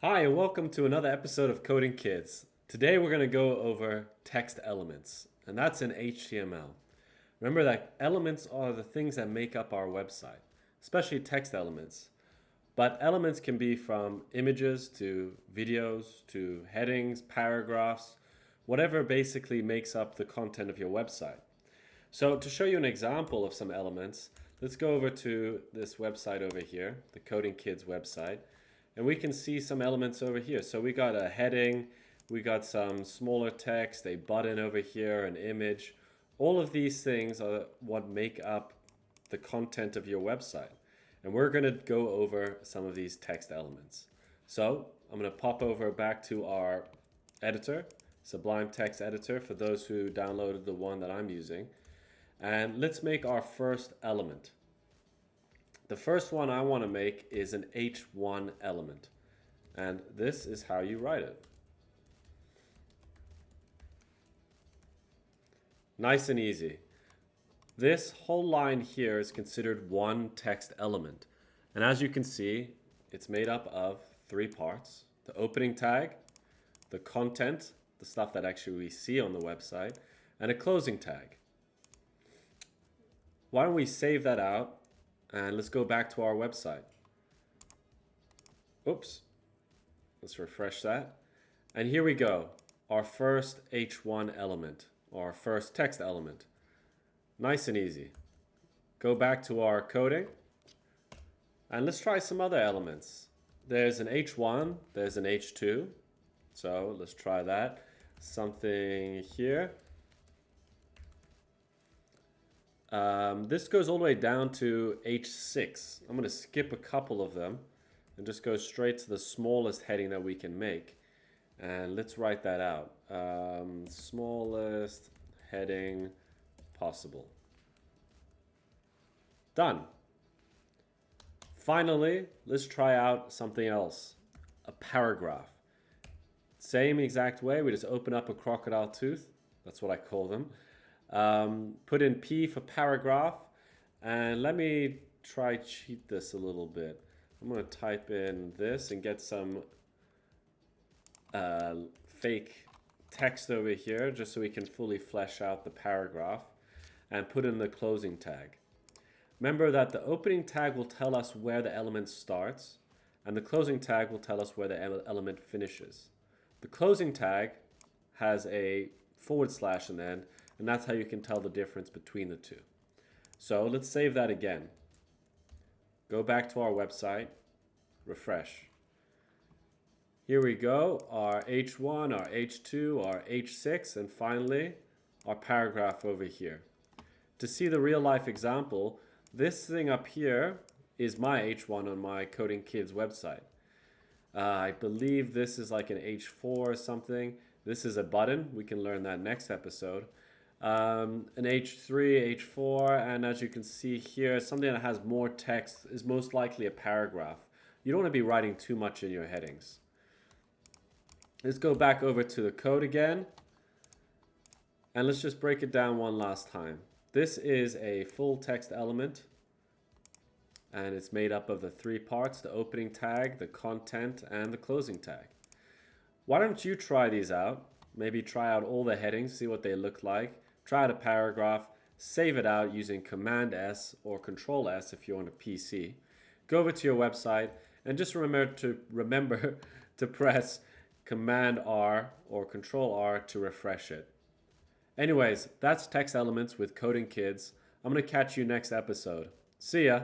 Hi, and welcome to another episode of Coding Kids. Today we're going to go over text elements, and that's in HTML. Remember that elements are the things that make up our website, especially text elements. But elements can be from images to videos to headings, paragraphs, whatever basically makes up the content of your website. So to show you an example of some elements, let's go over to this website over here, the Coding Kids website. And we can see some elements over here. So we got a heading, we got some smaller text, a button over here, an image. All of these things are what make up the content of your website. And we're going to go over some of these text elements. So I'm going to pop over back to our editor, Sublime Text Editor, for those who downloaded the one that I'm using. And let's make our first element. The first one I want to make is an H1 element. And this is how you write it. Nice and easy. This whole line here is considered one text element. And as you can see, it's made up of three parts: the opening tag, the content, the stuff that actually we see on the website, and a closing tag. Why don't we save that out? And let's go back to our website. Oops. Let's refresh that. And here we go. Our first H1 element, or our first text element. Nice and easy. Go back to our coding. And let's try some other elements. There's an H1, there's an H2. So let's try that. Something here. This goes all the way down to H6. I'm going to skip a couple of them and just go straight to the smallest heading that we can make. And let's write that out. Smallest heading possible. Done. Finally, let's try out something else. A paragraph. Same exact way, we just open up a crocodile tooth. That's what I call them. Put in P for paragraph, and let me try cheat this a little bit. I'm going to type in this and get some fake text over here just so we can fully flesh out the paragraph, and put in the closing tag. Remember that the opening tag will tell us where the element starts, and the closing tag will tell us where the element finishes. The closing tag has a / in the end, and that's how you can tell the difference between the two. So let's save that again. Go back to our website, refresh. Here we go, our H1, our H2, our H6, and finally our paragraph over here. To see the real life example, this thing up here is my H1 on my Coding Kids website. I believe this is like an H4 or something. This is a button. We can learn that next episode. An H3, H4, and as you can see here, something that has more text is most likely a paragraph. You don't want to be writing too much in your headings. Let's go back over to the code again, and let's just break it down one last time. This is a full text element, and it's made up of the three parts: the opening tag, the content, and the closing tag. Why don't you try these out? Maybe try out all the headings, see what they look like. Try out a paragraph, save it out using Command S or Control S if you're on a PC. Go over to your website and just remember to press Command R or Control R to refresh it. Anyways, that's text elements with Coding Kids. I'm going to catch you next episode. See ya!